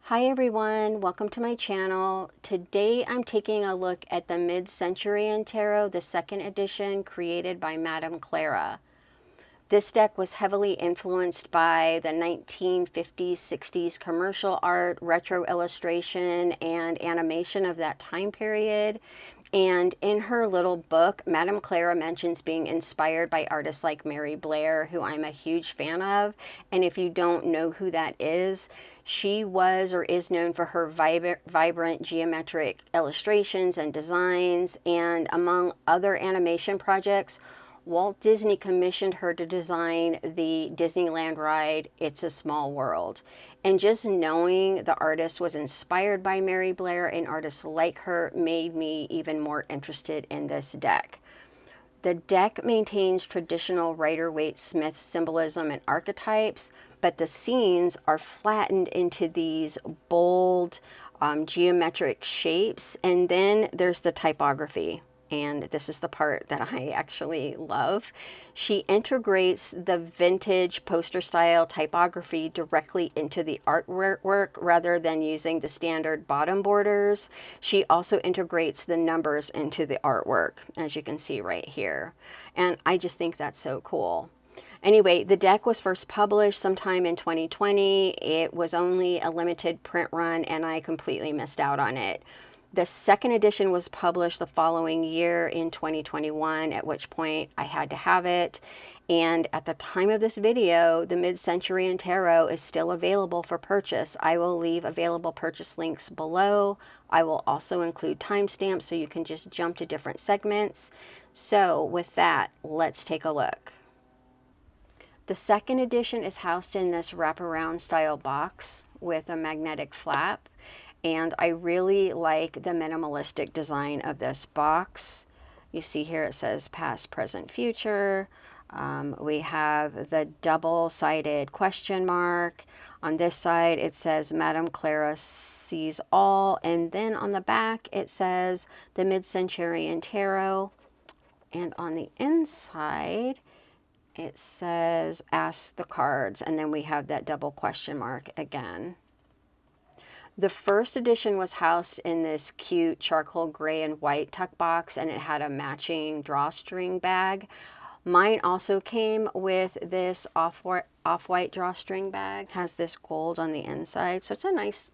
Hi everyone, welcome to my channel. Today I'm taking a look at the MidCenturian Tarot, the second edition created by Madam Clara. This deck was heavily influenced by the 1950s, 60s commercial art, retro illustration, and animation of that time period. And in her little book, Madam Clara mentions being inspired by artists like Mary Blair, who I'm a huge fan of. And if you don't know who that is, she was or is known for her vibrant geometric illustrations and designs. And among other animation projects, Walt Disney commissioned her to design the Disneyland ride, It's a Small World. And just knowing the artist was inspired by Mary Blair and artists like her made me even more interested in this deck. The deck maintains traditional Rider-Waite Smith symbolism and archetypes, but the scenes are flattened into these bold geometric shapes. And then there's the typography. And this is the part that I actually love. She integrates the vintage poster style typography directly into the artwork rather than using the standard bottom borders. She also integrates the numbers into the artwork, as you can see right here. And I just think that's so cool. Anyway, the deck was first published sometime in 2020. It was only a limited print run and I completely missed out on it. The second edition was published the following year in 2021, at which point I had to have it. And at the time of this video, the MidCenturian Tarot is still available for purchase. I will leave available purchase links below. I will also include timestamps so you can just jump to different segments. So with that, let's take a look. The second edition is housed in this wraparound style box with a magnetic flap. And I really like the minimalistic design of this box. You see here it says past, present, future. We have the double-sided question mark. On this side it says Madam Clara sees all. And then on the back it says the MidCenturian Tarot. And on the inside it says ask the cards. And then we have that double question mark again. The first edition was housed in this cute charcoal gray and white tuck box, and it had a matching drawstring bag. Mine also came with this off-white drawstring bag. It has this gold on the inside, so it's a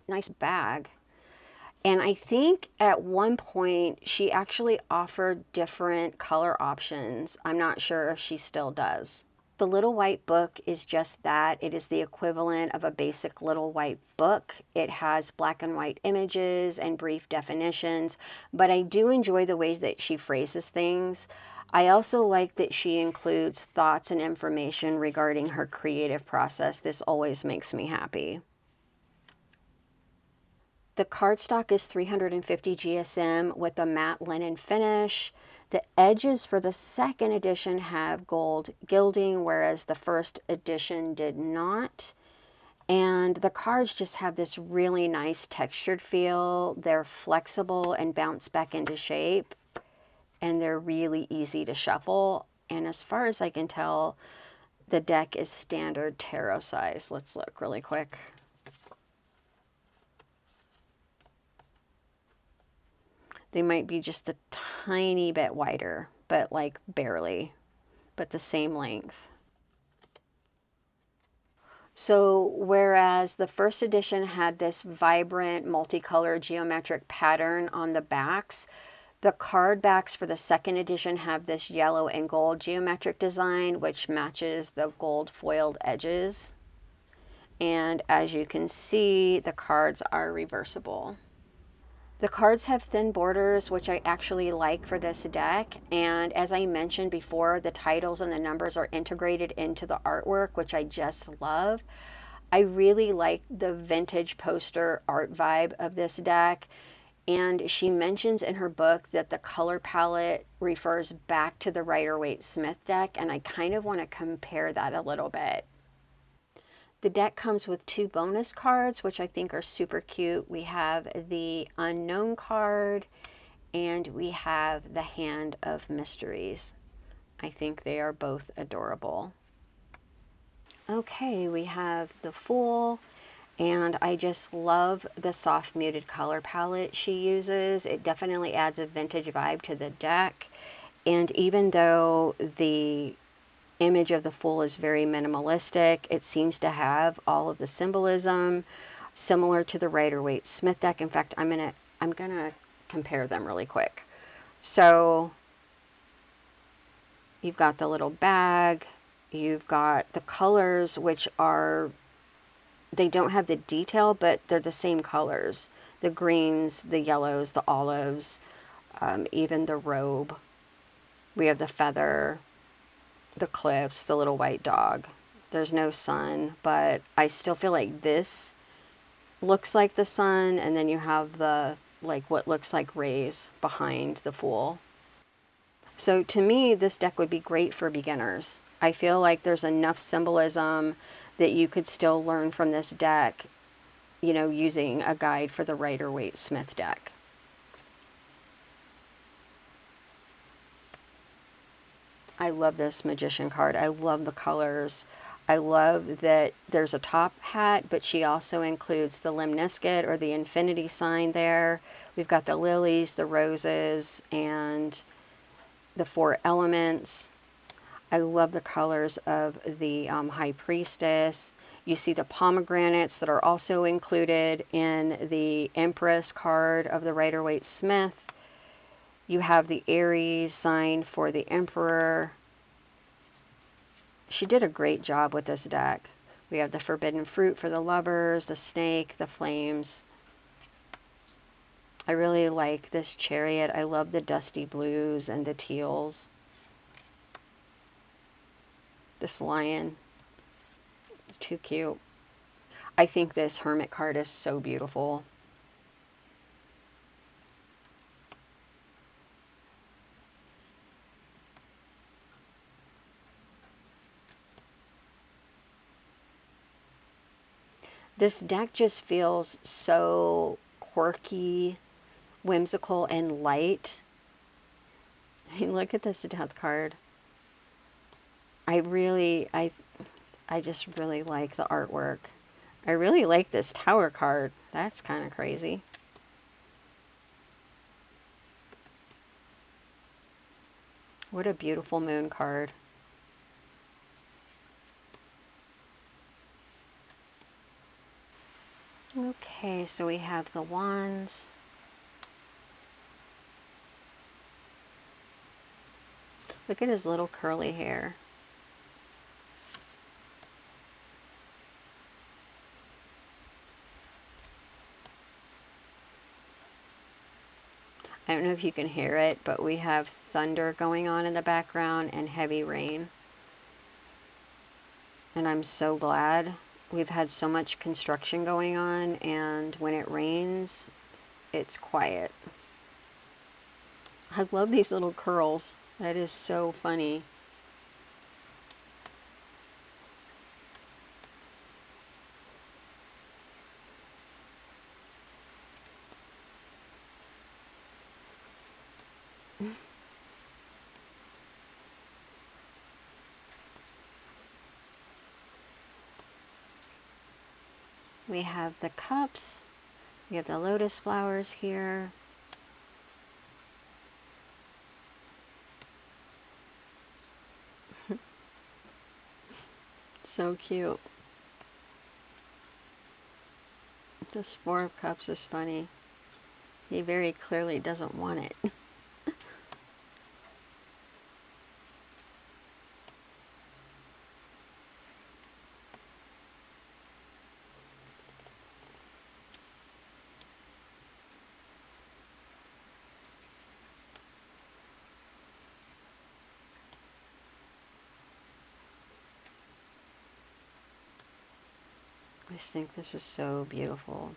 nice bag. And I think at one point she actually offered different color options. I'm not sure if she still does. The little white book is just that. It is the equivalent of a basic little white book. It has black and white images and brief definitions, but I do enjoy the ways that she phrases things. I also like that she includes thoughts and information regarding her creative process. This always makes me happy. The cardstock is 350 GSM with a matte linen finish. The edges for the second edition have gold gilding, whereas the first edition did not. And the cards just have this really nice textured feel. They're flexible and bounce back into shape. And they're really easy to shuffle. And as far as I can tell, the deck is standard tarot size. Let's look really quick. They might be just a tiny bit wider, but like barely, but the same length. So whereas the first edition had this vibrant multicolored geometric pattern on the backs, the card backs for the second edition have this yellow and gold geometric design, which matches the gold foiled edges. And as you can see, the cards are reversible. The cards have thin borders, which I actually like for this deck. And as I mentioned before, the titles and the numbers are integrated into the artwork, which I just love. I really like the vintage poster art vibe of this deck. And she mentions in her book that the color palette refers back to the Rider-Waite Smith deck. And I kind of want to compare that a little bit. The deck comes with 2 bonus cards, which I think are super cute. We have the Unknown card, and we have the Hand of Mysteries. I think they are both adorable. Okay, we have the Fool, And I just love the soft muted color palette she uses. It definitely adds a vintage vibe to the deck. And even though the image of the Fool is very minimalistic, it seems to have all of the symbolism similar to the Rider-Waite Smith deck. In fact, I'm gonna compare them really quick. So you've got the little bag, you've got the colors, which are, they don't have the detail, but they're the same colors. The greens, the yellows, the olives, even the robe. We have the feather, the cliffs, the little white dog. There's no sun, but I still feel like this looks like the sun, and then you have the, like, what looks like rays behind the Fool. So to me, this deck would be great for beginners. I feel like there's enough symbolism that you could still learn from this deck, you know, using a guide for the Rider-Waite Smith deck. I love this Magician card. I love the colors. I love that there's a top hat, but she also includes the lemniscate or the infinity sign there. We've got the lilies, the roses, and the 4 elements. I love the colors of the High Priestess. You see the pomegranates that are also included in the Empress card of the Rider-Waite Smith. You have the Aries sign for the Emperor. She did a great job with this deck. We have the Forbidden Fruit for the Lovers, the Snake, the Flames. I really like this Chariot. I love the dusty blues and the teals. This Lion, too cute. I think this Hermit card is so beautiful. This deck just feels so quirky, whimsical, and light. I mean, look at this Death card. I just really like the artwork. I really like this Tower card. That's kind of crazy. What a beautiful Moon card. Okay, so we have the Wands. Look at his little curly hair. I don't know if you can hear it, but we have thunder going on in the background and heavy rain. And I'm so glad. We've had so much construction going on, and when it rains, it's quiet. I love these little curls. That is so funny. We have the cups. We have the lotus flowers here. So cute. This 4 of Cups is funny. He very clearly doesn't want it. I just think this is so beautiful.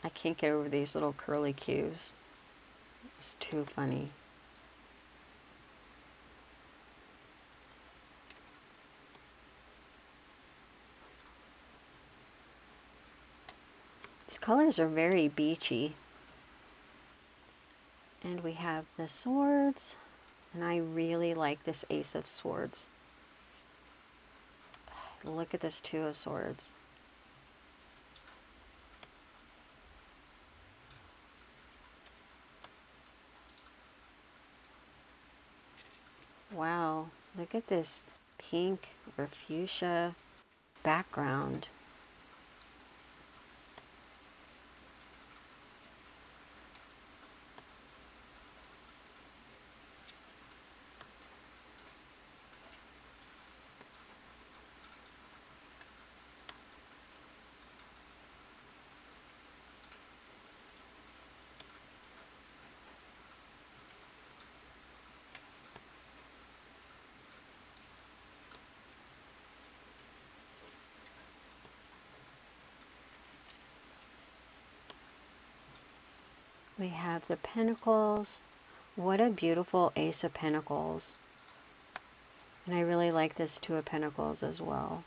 I can't get over these little curly cues. It's too funny. These colors are very beachy. And we have the swords. And I really like this Ace of Swords. Look at this 2 of Swords. Wow, look at this pink or fuchsia background. We have the Pentacles. What a beautiful Ace of Pentacles. And I really like this Two of Pentacles as well.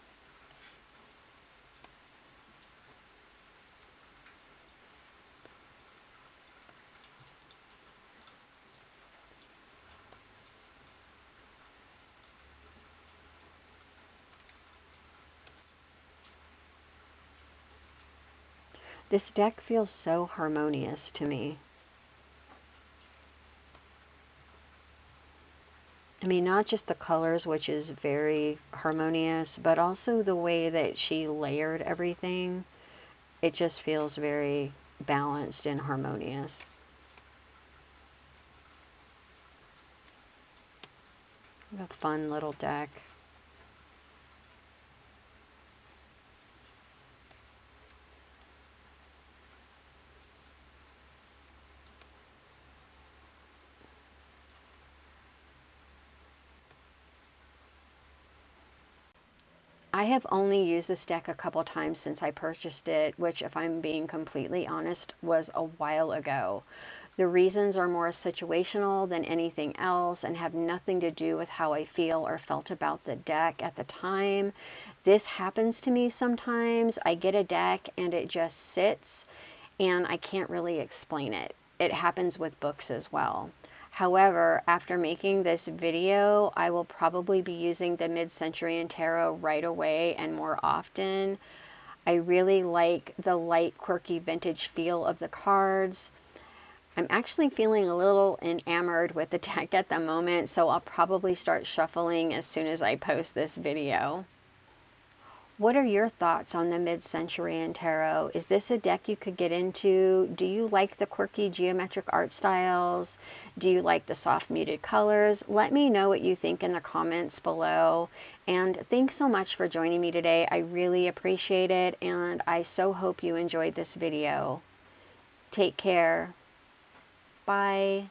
This deck feels so harmonious to me. I mean, not just the colors, which is very harmonious, but also the way that she layered everything. It just feels very balanced and harmonious. A fun little deck. I have only used this deck a couple times since I purchased it, which, if I'm being completely honest, was a while ago. The reasons are more situational than anything else and have nothing to do with how I feel or felt about the deck at the time. This happens to me sometimes. I get a deck and it just sits and I can't really explain it. It happens with books as well. However, after making this video, I will probably be using the MidCenturian Tarot right away and more often. I really like the light, quirky, vintage feel of the cards. I'm actually feeling a little enamored with the deck at the moment, so I'll probably start shuffling as soon as I post this video. What are your thoughts on the MidCenturian Tarot? Is this a deck you could get into? Do you like the quirky geometric art styles? Do you like the soft muted colors? Let me know what you think in the comments below. And thanks so much for joining me today. I really appreciate it, and I so hope you enjoyed this video. Take care. Bye.